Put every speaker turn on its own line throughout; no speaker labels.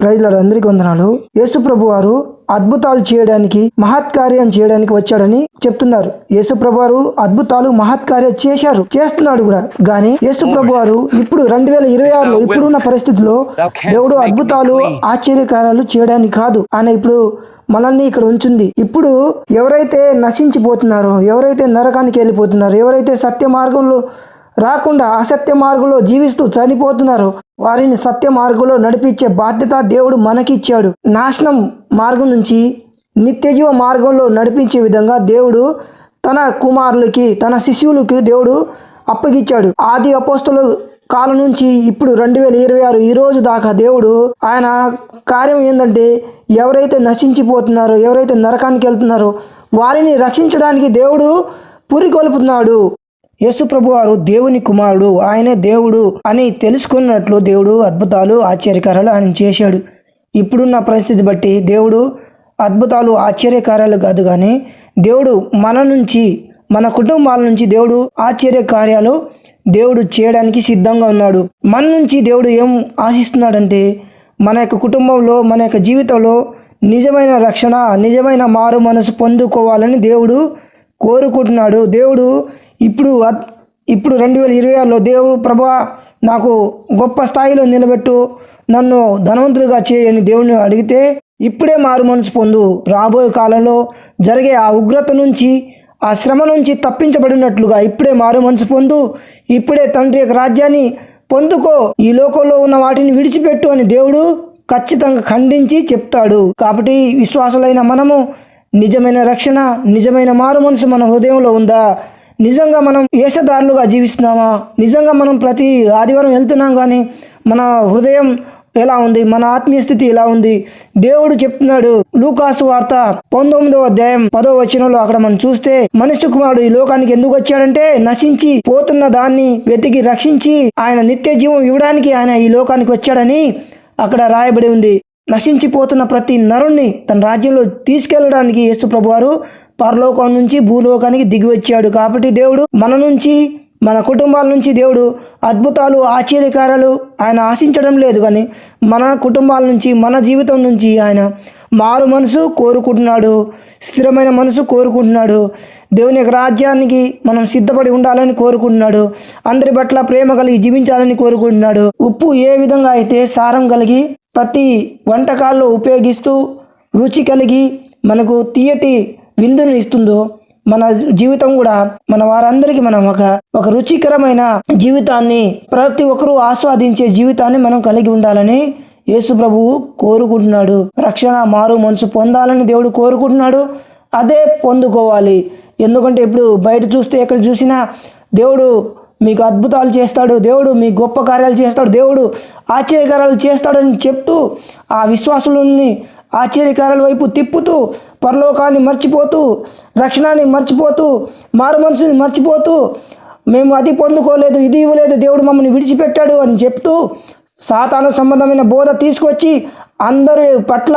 ప్రైజ్లార్డ్, అందరికీ వందనాలు. యేసు ప్రభు వారు అద్భుతాలు చేయడానికి, మహత్కార్యం చేయడానికి వచ్చాడని చెప్తున్నారు. యేసు ప్రభు వారు అద్భుతాలు మహత్కార్యం చేస్తున్నాడు కూడా. కానీ యేసు ప్రభు వారు ఇప్పుడు 2026లో ఇప్పుడున్న పరిస్థితిలో దేవుడు అద్భుతాలు ఆశ్చర్యకార్యాలు చేయడానికి కాదు, ఆయన ఇప్పుడు మనల్ని ఇక్కడ ఉంచుంది. ఇప్పుడు ఎవరైతే నశించిపోతున్నారో, ఎవరైతే నరకానికి వెళ్ళిపోతున్నారో, ఎవరైతే సత్య మార్గంలో రాకుండా అసత్య మార్గంలో జీవిస్తూ చనిపోతున్నారో వారిని సత్య మార్గంలో నడిపించే బాధ్యత దేవుడు మనకిచ్చాడు. నాశనం మార్గం నుంచి నిత్యజీవ మార్గంలో నడిపించే విధంగా దేవుడు తన కుమారులకి, తన శిష్యులకి దేవుడు అప్పగించాడు. ఆది అపోస్తలుల కాలం నుంచి ఇప్పుడు 2026 ఈ రోజు దాకా దేవుడు ఆయన కార్యం ఏంటంటే, ఎవరైతే నశించిపోతున్నారో, ఎవరైతే నరకానికి వెళ్తున్నారో వారిని రక్షించడానికి దేవుడు పురికొల్పుతున్నాడు. యేసు ప్రభు వారు దేవుని కుమారుడు, ఆయనే దేవుడు అని తెలుసుకున్నట్లు దేవుడు అద్భుతాలు ఆశ్చర్యకార్యాలు ఆయన చేశాడు. ఇప్పుడున్న పరిస్థితి బట్టి దేవుడు అద్భుతాలు ఆశ్చర్యకార్యాలు కాదు, కానీ దేవుడు మన నుంచి, మన కుటుంబాల నుంచి దేవుడు ఆశ్చర్యకార్యాలు దేవుడు చేయడానికి సిద్ధంగా ఉన్నాడు. మన నుంచి దేవుడు ఏం ఆశిస్తున్నాడంటే, మన యొక్క కుటుంబంలో, మన యొక్క జీవితంలో నిజమైన రక్షణ, నిజమైన మారు మనసు పొందుకోవాలని దేవుడు కోరుకుంటున్నాడు. దేవుడు ఇప్పుడు 2026లో దేవుడు ప్రభా నాకు గొప్ప స్థాయిలో నిలబెట్టు, నన్ను ధనవంతుడిగా చేయని దేవుని అడిగితే ఇప్పుడే మారు మనసు పొందు. రాబోయే కాలంలో జరిగే ఆ ఉగ్రత నుంచి, ఆ శ్రమ నుంచి తప్పించబడినట్లుగా ఇప్పుడే మారు మనసు పొందు, ఇప్పుడే తండ్రి యొక్క రాజ్యాన్ని పొందుకో, ఈ లోకంలో ఉన్న వాటిని విడిచిపెట్టు అని దేవుడు ఖచ్చితంగా ఖండించి చెప్తాడు. కాబట్టి విశ్వాసులైన మనము నిజమైన రక్షణ, నిజమైన మారు మనసు మన హృదయంలో ఉందా? నిజంగా మనం వేషధారులుగా జీవిస్తున్నామా? నిజంగా మనం ప్రతి ఆదివారం వెళ్తున్నాం, కానీ మన హృదయం ఎలా ఉంది? మన ఆత్మీయ స్థితి ఎలా ఉంది? దేవుడు చెప్తున్నాడు. లూకాసు వార్త 19వ అధ్యాయం 10వ వచనంలో అక్కడ మనం చూస్తే, మనుష్య కుమారుడు ఈ లోకానికి ఎందుకు వచ్చాడంటే, నశించి పోతున్న దాన్ని వెతికి రక్షించి ఆయన నిత్య జీవం ఇవ్వడానికి ఆయన ఈ లోకానికి వచ్చాడని అక్కడ రాయబడి ఉంది. నశించిపోతున్న ప్రతి నరుణ్ణి తన రాజ్యంలో తీసుకెళ్లడానికి యేసు ప్రభువారు పరలోకం నుంచి భూలోకానికి దిగి వచ్చాడు. కాబట్టి దేవుడు మన నుంచి, మన కుటుంబాల నుంచి దేవుడు అద్భుతాలు ఆశ్చర్యకార్యాలు ఆయన ఆశించడం లేదు, కానీ మన కుటుంబాల నుంచి, మన జీవితం నుంచి ఆయన మారు మనసు కోరుకుంటున్నాడు, స్థిరమైన మనసు కోరుకుంటున్నాడు. దేవుని యొక్క రాజ్యానికి మనం సిద్ధపడి ఉండాలని కోరుకుంటున్నాడు. అందరి పట్ల ప్రేమ కలిగి జీవించాలని కోరుకుంటున్నాడు. ఉప్పు ఏ విధంగా అయితే సారం కలిగి ప్రతి వంటకాల్లో ఉపయోగిస్తూ రుచి కలిగి మనకు తీయటి విందును ఇస్తుందో, మన జీవితం కూడా మన వారందరికీ మనం ఒక రుచికరమైన జీవితాన్ని, ప్రతి ఒక్కరూ ఆస్వాదించే జీవితాన్ని మనం కలిగి ఉండాలని యేసు ప్రభువు కోరుకుంటున్నాడు. రక్షణ, మారు మనసు పొందాలని దేవుడు కోరుకుంటున్నాడు. అదే పొందుకోవాలి. ఎందుకంటే ఇప్పుడు బయట చూస్తే, ఎక్కడ చూసినా దేవుడు మీకు అద్భుతాలు చేస్తాడు, దేవుడు మీ గొప్ప కార్యాలు చేస్తాడు, దేవుడు ఆశ్చర్యకార్యాలు చేస్తాడని చెప్తూ ఆ విశ్వాసులని ఆశ్చర్యకార్యాల వైపు తిప్పుతూ, పరలోకాన్ని మర్చిపోతూ, రక్షణాన్ని మర్చిపోతూ, మారు మనసుని మర్చిపోతూ, మేము అది పొందుకోలేదు, ఇది ఇవ్వలేదు, దేవుడు మమ్మల్ని విడిచిపెట్టాడు అని చెప్తూ సాతాను సంబంధమైన బోధ తీసుకొచ్చి అందరి పట్ల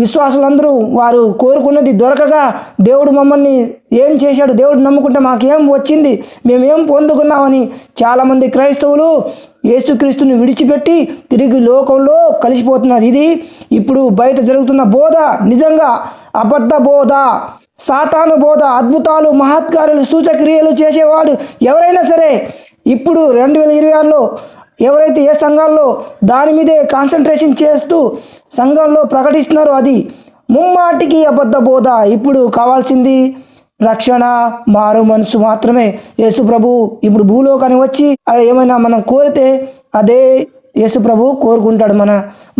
విశ్వాసులందరూ వారు కోరుకున్నది దొరకగా, దేవుడు మమ్మల్ని ఏం చేశాడు, దేవుడు నమ్ముకుంటే మాకేం వచ్చింది, మేమేం పొందుకున్నామని చాలామంది క్రైస్తవులు యేసుక్రీస్తుని విడిచిపెట్టి తిరిగి లోకంలో కలిసిపోతున్నారు. ఇది ఇప్పుడు బయట జరుగుతున్న బోధ నిజంగా అబద్ధ బోధ, సాతాను బోధ. అద్భుతాలు, మహత్కార్యాలు, సూచక్రియలు చేసేవాడు ఎవరైనా సరే ఇప్పుడు 2026లో ఎవరైతే ఏ సంఘాల్లో దాని మీదే కాన్సన్ట్రేషన్ చేస్తూ సంఘంలో ప్రకటిస్తున్నారో అది ముమ్మాటికి అబద్ధ బోధ. ఇప్పుడు కావాల్సింది రక్షణ, మారు మనసు మాత్రమే. యేసు ప్రభు ఇప్పుడు భూలోకానికి వచ్చి ఏమైనా మనం కోరితే అదే యేసు ప్రభు కోరుకుంటాడు.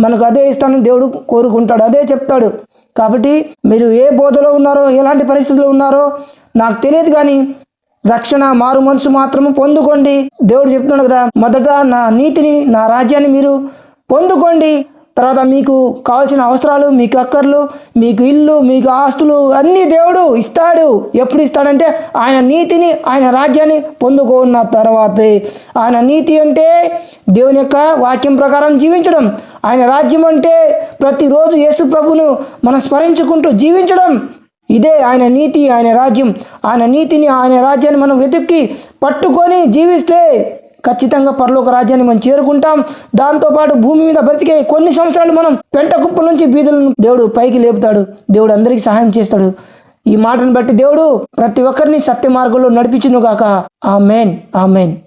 మనకు అదే ఇస్తానని దేవుడు కోరుకుంటాడు, అదే చెప్తాడు. కాబట్టి మీరు ఏ బోధలో ఉన్నారో, ఎలాంటి పరిస్థితుల్లో ఉన్నారో నాకు తెలియదు, కానీ రక్షణ, మారు మనసు మాత్రము పొందుకోండి. దేవుడు చెప్తున్నాడు కదా, మొదట నా నీతిని, నా రాజ్యాన్ని మీరు పొందుకోండి, తర్వాత మీకు కావాల్సిన అవసరాలు, మీకు అక్కర్లు, మీకు ఇల్లు, మీకు ఆస్తులు అన్నీ దేవుడు ఇస్తాడు. ఎప్పుడు ఇస్తాడంటే ఆయన నీతిని, ఆయన రాజ్యాన్ని పొందుకున్న తర్వాతే. ఆయన నీతి అంటే దేవుని యొక్క వాక్యం ప్రకారం జీవించడం, ఆయన రాజ్యం అంటే ప్రతిరోజు యేసు ప్రభువును మనం స్మరించుకుంటూ జీవించడం. ఇదే ఆయన నీతి, ఆయన రాజ్యం. ఆయన నీతిని, ఆయన రాజ్యాన్ని మనం వెతుక్కి పట్టుకొని జీవిస్తే ఖచ్చితంగా పరలోక రాజ్యాన్ని మనం చేరుకుంటాం. దాంతోపాటు భూమి మీద బ్రతికే కొన్ని సంవత్సరాలు మనం పెంట కుప్పల నుంచి బీదలను దేవుడు పైకి లేపుతాడు. దేవుడు అందరికీ సహాయం చేస్తాడు. ఈ మాటను బట్టి దేవుడు ప్రతి ఒక్కరిని సత్య మార్గంలో నడిపించును గాక. ఆమేన్, ఆమేన్.